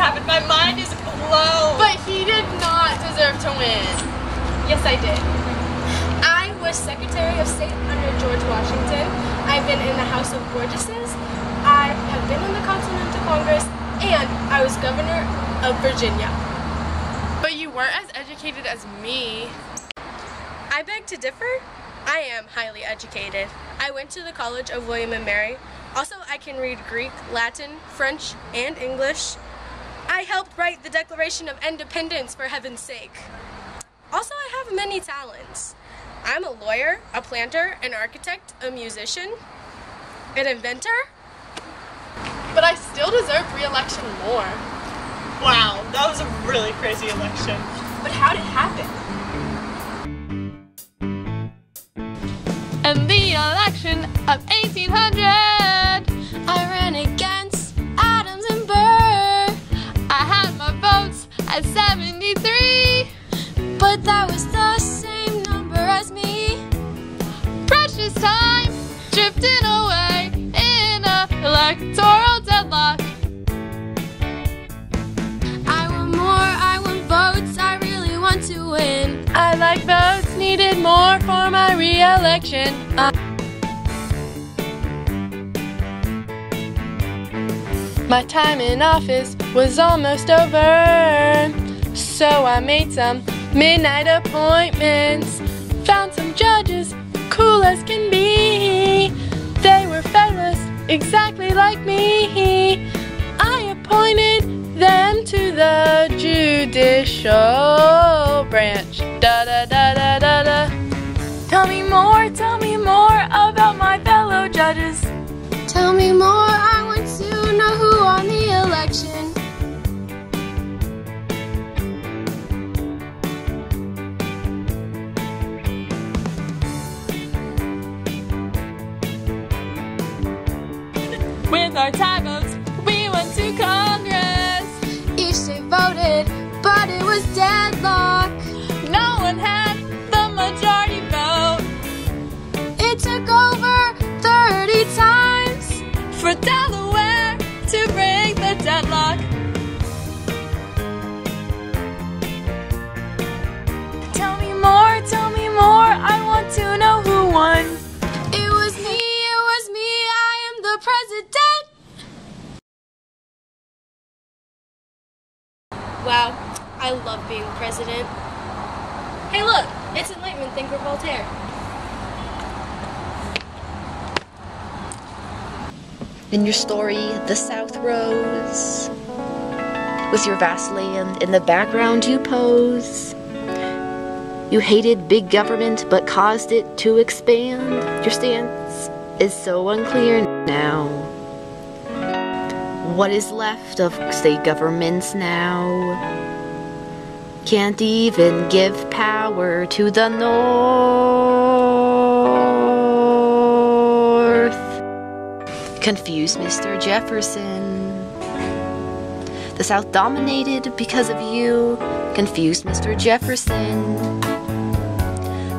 happened? My mind is blown. But he did not deserve to win. Yes, I did. I was Secretary of State under George Washington. I've been in the House of Burgesses. I have been in the Continental Congress, and I was Governor of Virginia. But you weren't as educated as me. I beg to differ. I am highly educated. I went to the College of William and Mary. Also, I can read Greek, Latin, French, and English. I helped write the Declaration of Independence, for heaven's sake. Also, I have many talents. I'm a lawyer, a planter, an architect, a musician, an inventor. But I still deserve re-election more. Wow, that was a really crazy election. But how did it happen? In the election of 1800, I ran against Adams and Burr. I had my votes at 73. But that was the same number as me. Precious time drifting away in a electoral deadlock. I want votes, I really want to win. I like votes needed more for my re-election. My time in office was almost over, so I made some midnight appointments. Found some judges, cool as can be. They were Federalists, exactly like me. I appointed them to the judicial branch. Da da da da da da. Tell me more about my fellow judges. Tell me more, I want to know who won the election. With our tie votes, we went to Congress. Each state voted, but it was deadlock. No one had the majority vote. It took over 30 times For Delaware to break the deadlock. Tell me more, I want to know who won. It was me, I am the president. Wow, I love being president. Hey look, it's Enlightenment thinker Voltaire. In your story, the South rose. With your vast land in the background you pose. You hated big government but caused it to expand. Your stance is so unclear now. What is left of state governments now? Can't even give power to the North. Confused Mr. Jefferson. The South dominated because of you. Confused Mr. Jefferson.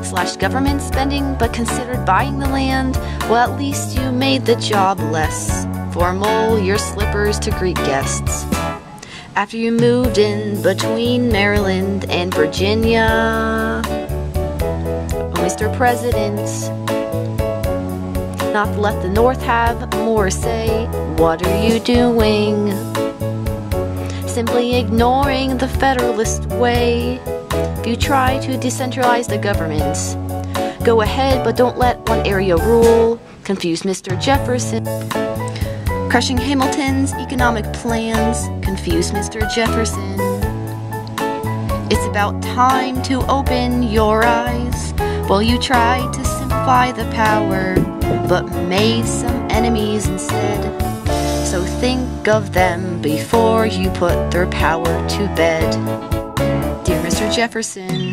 Slashed government spending but considered buying the land. Well, at least you made the job less formal, your slippers to greet guests. After you moved in between Maryland and Virginia. Oh, Mr. President, not to let the North have more say. What are you doing? Simply ignoring the Federalist way. If you try to decentralize the government, go ahead, but don't let one area rule. Confused Mr. Jefferson. Crushing Hamilton's economic plans. Confused Mr. Jefferson. It's about time to open your eyes. Well, you tried to simplify the power, but made some enemies instead. So think of them before you put their power to bed. Dear Mr. Jefferson,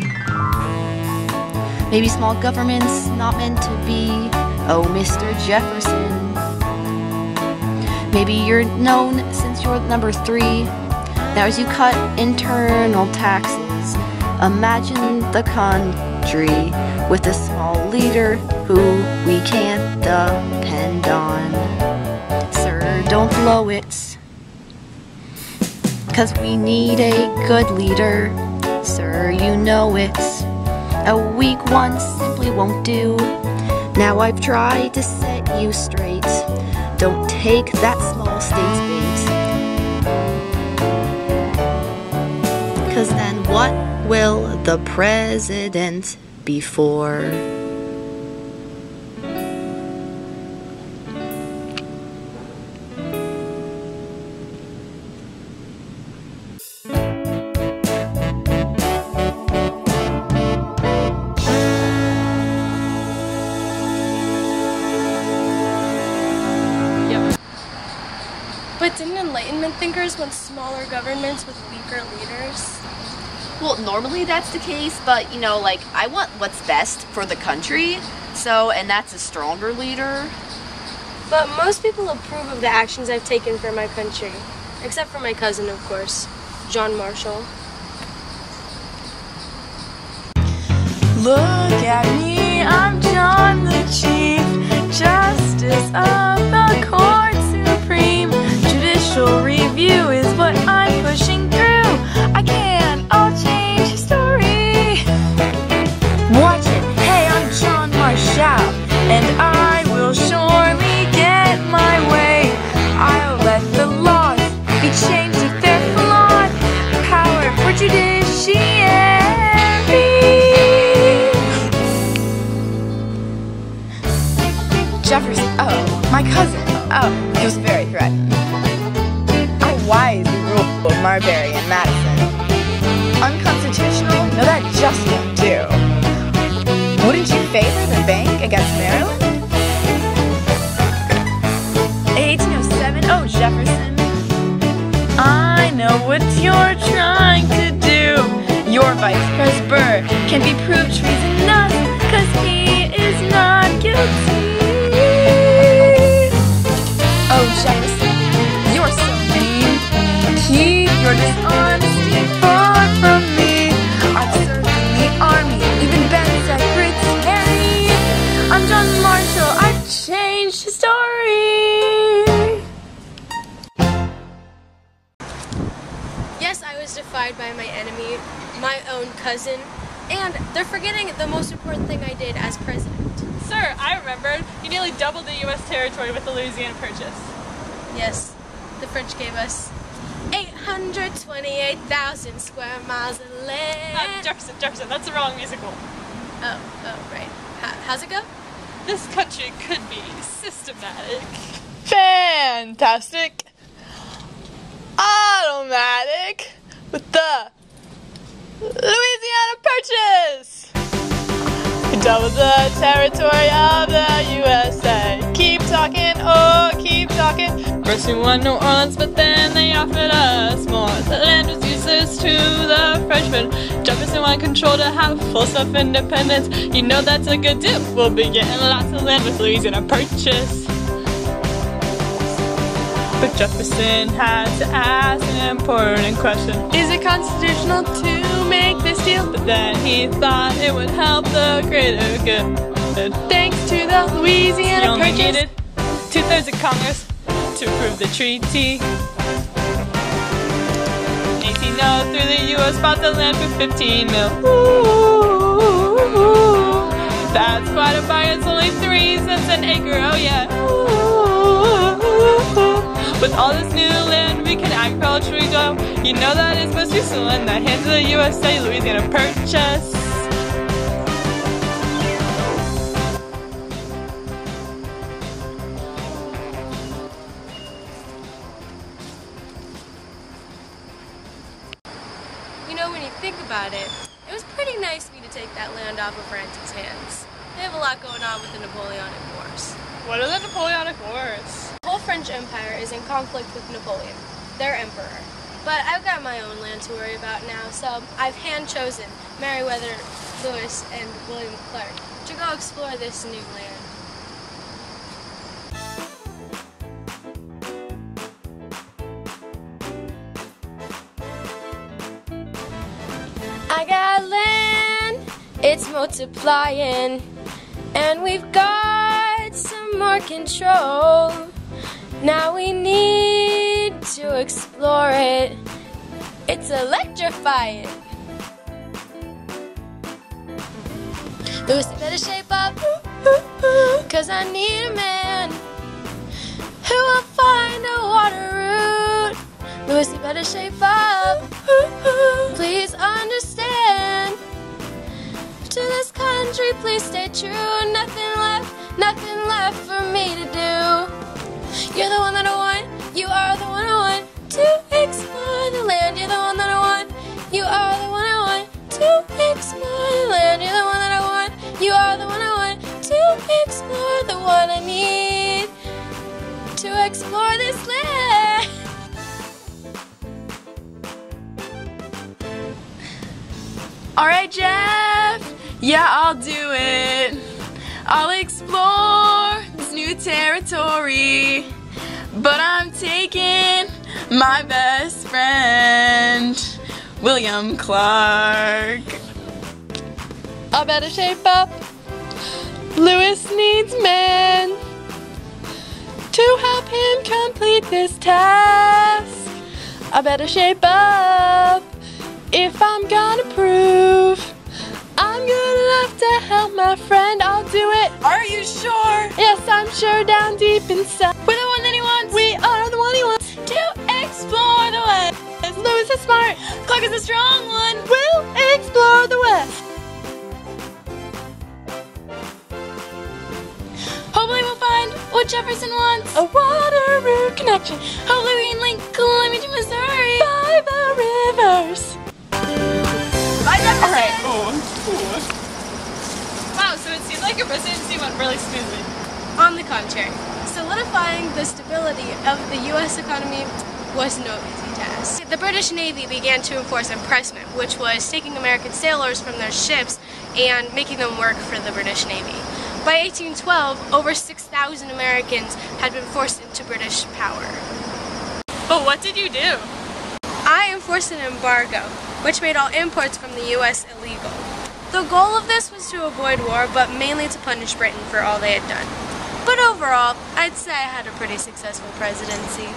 maybe small government's not meant to be. Oh, Mr. Jefferson, maybe you're known since you're number 3. Now as you cut internal taxes, imagine the country with a small leader who we can't depend on. Sir, don't blow it. 'cause we need a good leader. Sir, you know it. A weak one simply won't do. Now I've tried to set you straight. Don't take that small state's bait. 'Cause then what will the president be for? But didn't Enlightenment thinkers want smaller governments with weaker leaders? Well, normally that's the case, but you know, like, I want what's best for the country, so, and that's a stronger leader. But most people approve of the actions I've taken for my country, except for my cousin, of course, John Marshall. Look at me, I'm John the Chief Justice of the Court Supreme. Judicial review is what I'm pushing through. I can't all change history. Watch it, hey, I'm John Marshall, and I will surely get my way. I'll let the laws be changed if they're flawed. Power for judiciary. Jefferson, oh, my cousin, oh, he was very threatened. I wisely ruled Marbury and Madison. Unconstitutional? No, that just won't do. Wouldn't you favor the bank against Maryland? 1807, oh, Jefferson. I know what you're trying to do. Your Vice President Burr can be proved treasonous, 'cause he is not guilty. Oh, Jefferson, you're so mean. Keep your dishonesty far from me. I've served in the army, even been secretary. I'm John Marshall, I've changed history. Yes, I was defied by my enemy, my own cousin, and they're forgetting the most important thing I did as president. Sir, I remembered. You nearly doubled the U.S. territory with the Louisiana Purchase. Yes, the French gave us 828,000 square miles of land. Jefferson, that's the wrong musical. Oh, right. How's it go? This country could be systematic. Fantastic. Automatic with the Louisiana Purchase. Double the territory of the USA. Keep talking, oh, keep talking. First we won New Orleans, but then they offered us more. The land was useless to the Frenchmen. Jefferson wanted control to have full self-independence. You know that's a good deal. We'll be getting lots of land with Louisiana Purchase. But Jefferson had to ask an important question. Is it constitutional to make this deal? But then he thought it would help the greater good. Thanks to the Louisiana Purchase. He only needed 2/3 of Congress to approve the treaty. In 1803, the U.S. bought the land for 15 mil. Ooh, that's quite a bargain. It's only 3 cents an acre. Oh yeah. With all this new land, we can agriculturally grow. You know that it's most useful in the hands of the USA Louisiana Purchase. You know, when you think about it, it was pretty nice of me to take that land off of France's hands. They have a lot going on with the Napoleonic Wars. What are the Napoleonic Wars? The whole French Empire is in conflict with Napoleon, their emperor. But I've got my own land to worry about now, so I've hand-chosen Meriwether Lewis and William Clark to go explore this new land. I got land, it's multiplying, and we've got some more control. Now we need to explore it It's electrifying. Louis, you better shape up, 'cause I need a man who will find a water route. Louis, you better shape up, please understand. To this country, please stay true. Nothing left for me to do. You're the one that I want, you are the one I want to explore the land. You're the one that I want, you are the one I want to explore the land. You're the one that I want, you are the one I want to explore the one I need to explore this land. Alright, Jeff. Yeah, I'll do it. I'll explore this new territory. But I'm taking my best friend, William Clark. I better shape up. Louis needs men to help him complete this task. I better shape up if I'm gonna prove I'm good enough to help my friend. I'll do it. Are you sure? Yes, I'm sure down deep inside. We're the one that he wants. We are the one he wants to explore the West. Louis is smart. Clark is a strong one. We'll explore the West. Hopefully we'll find what Jefferson wants. A water route connection. Hopefully we can link Columbia to Missouri by the rivers. Bye, Jefferson. All right. Wow, so it seemed like your presidency went really smoothly. On the contrary, solidifying the stability of the U.S. economy was no easy task. The British Navy began to enforce impressment, which was taking American sailors from their ships and making them work for the British Navy. By 1812, over 6,000 Americans had been forced into British power. But what did you do? I enforced an embargo, which made all imports from the U.S. illegal. The goal of this was to avoid war, but mainly to punish Britain for all they had done. But overall, I'd say I had a pretty successful presidency.